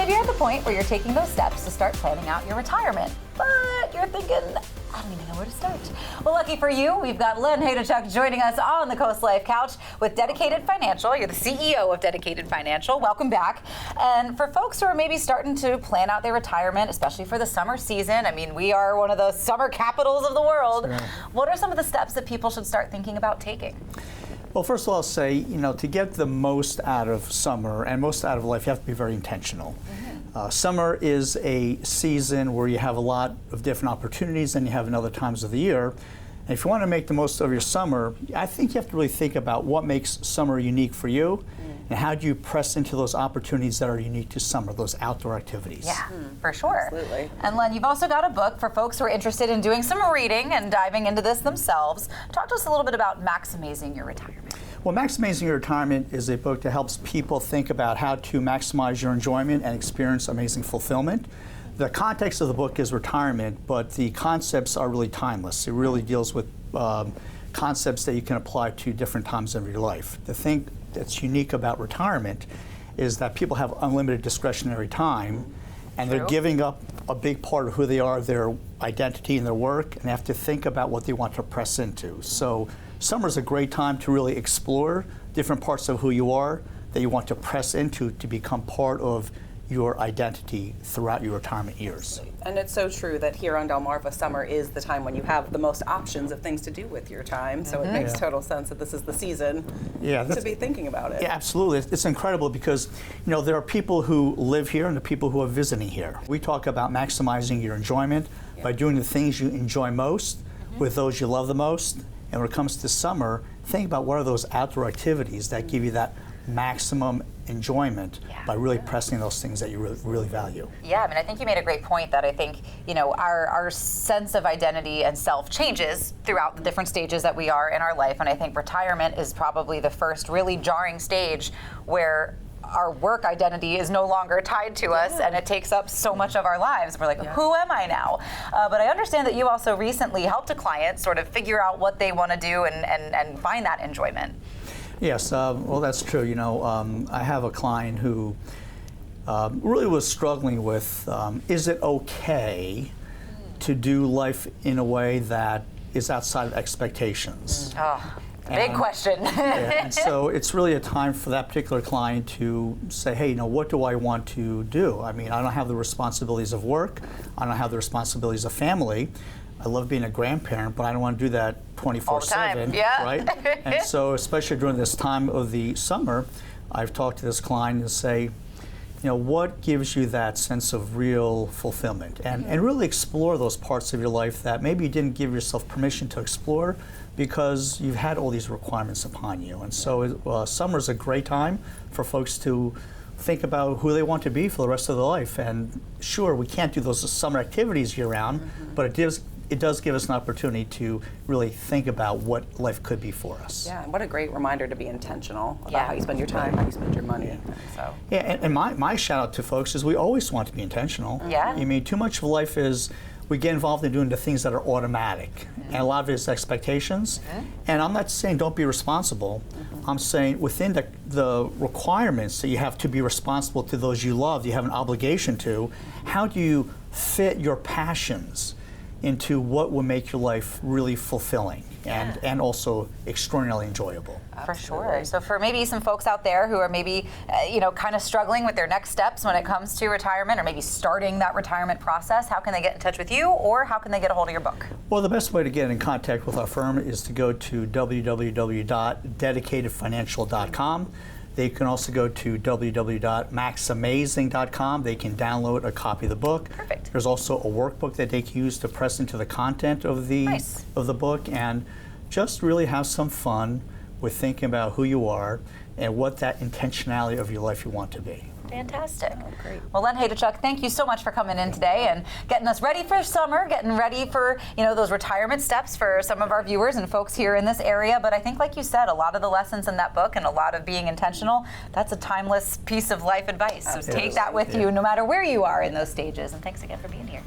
maybe you're at the point where you're taking those steps to start planning out your retirement, but you're thinking, I don't even know where to start. Well, lucky for you, we've got Len Haydenchuk joining us on the CoastLife couch with Dedicated Financial. You're the CEO of Dedicated Financial. Welcome back. And for folks who are maybe starting to plan out their retirement, especially for the summer season, I mean, we are one of the summer capitals of the world. Right. What are some of the steps that people should start thinking about taking? Well, first of all, I'll say, to get the most out of summer and most out of life, you have to be very intentional. Mm-hmm. Summer is a season where you have a lot of different opportunities than you have in other times of the year. And if you want to make the most of your summer, I think you have to really think about what makes summer unique for you. And how do you press into those opportunities that are unique to summer, those outdoor activities? Yeah, for sure. Absolutely. And Len, you've also got a book for folks who are interested in doing some reading and diving into this themselves. Talk to us a little bit about Maximizing Your Retirement. Well, Maximizing Your Retirement is a book that helps people think about how to maximize your enjoyment and experience amazing fulfillment. The context of the book is retirement, but the concepts are really timeless. It really deals with concepts that you can apply to different times of your life. The thing that's unique about retirement is that people have unlimited discretionary time, and they're giving up a big part of who they are, their identity and their work, and they have to think about what they want to press into. So summer's a great time to really explore different parts of who you are that you want to press into to become part of your identity throughout your retirement years. And it's so true that here on Delmarva, summer is the time when you have the most options of things to do with your time. So it makes total sense that this is the season to be thinking about it. Yeah, absolutely. It's incredible because, there are people who live here and the people who are visiting here. We talk about maximizing your enjoyment by doing the things you enjoy most with those you love the most. And when it comes to summer, think about what are those outdoor activities that give you that maximum enjoyment by really pressing those things that you really value. Yeah, I mean, I think you made a great point that I think, our sense of identity and self changes throughout the different stages that we are in our life. And I think retirement is probably the first really jarring stage where our work identity is no longer tied to us and it takes up so much of our lives. We're like, who am I now? But I understand that you also recently helped a client sort of figure out what they want to do and find that enjoyment. Yes, well, that's true. I have a client who really was struggling with, is it okay to do life in a way that is outside of expectations? Oh, big question. And so it's really a time for that particular client to say, hey, what do I want to do? I mean, I don't have the responsibilities of work. I don't have the responsibilities of family. I love being a grandparent, but I don't want to do that 24/7, right? And so, especially during this time of the summer, I've talked to this client and say, what gives you that sense of real fulfillment? And really explore those parts of your life that maybe you didn't give yourself permission to explore because you've had all these requirements upon you. And so summer's a great time for folks to think about who they want to be for the rest of their life. And sure, we can't do those summer activities year-round, but it does give us an opportunity to really think about what life could be for us. Yeah, and what a great reminder to be intentional about how you spend your time, how you spend your money. And my shout out to folks is we always want to be intentional. Yeah. I mean, too much of life is we get involved in doing the things that are automatic, and a lot of it is expectations. And I'm not saying don't be responsible. I'm saying within the requirements that you have to be responsible to those you love, you have an obligation to, how do you fit your passions into what will make your life really fulfilling and also extraordinarily enjoyable. For sure. So for maybe some folks out there who are maybe, kind of struggling with their next steps when it comes to retirement or maybe starting that retirement process, how can they get in touch with you or how can they get a hold of your book? Well, the best way to get in contact with our firm is to go to www.dedicatedfinancial.com. They can also go to www.maxamazing.com. They can download a copy of the book. Perfect. There's also a workbook that they can use to press into the content of the book and just really have some fun with thinking about who you are and what that intentionality of your life you want to be. Fantastic. Oh, great. Well, Len Haydenchuk, thank you so much for coming in today and getting us ready for summer, getting ready for, those retirement steps for some of our viewers and folks here in this area. But I think, like you said, a lot of the lessons in that book and a lot of being intentional, that's a timeless piece of life advice. So take that with you no matter where you are in those stages. And thanks again for being here.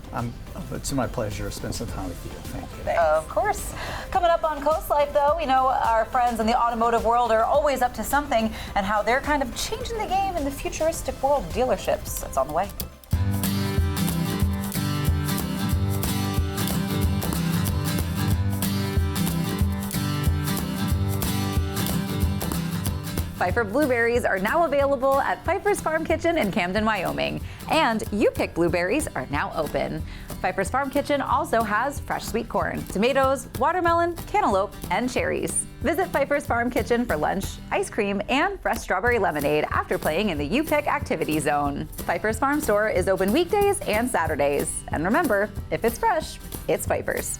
It's my pleasure to spend some time with you. Thank you. Of course. Coming up on CoastLife, though, our friends in the automotive world are always up to something and how they're kind of changing the game in the futuristic Plastic World dealerships. It's on the way. Pfeiffer blueberries are now available at Pfeiffer's Farm Kitchen in Camden, Wyoming. And You Pick blueberries are now open. Pfeiffer's Farm Kitchen also has fresh sweet corn, tomatoes, watermelon, cantaloupe, and cherries. Visit Pfeiffer's Farm Kitchen for lunch, ice cream, and fresh strawberry lemonade after playing in the You Pick activity zone. Pfeiffer's Farm Store is open weekdays and Saturdays. And remember, if it's fresh, it's Pfeiffer's.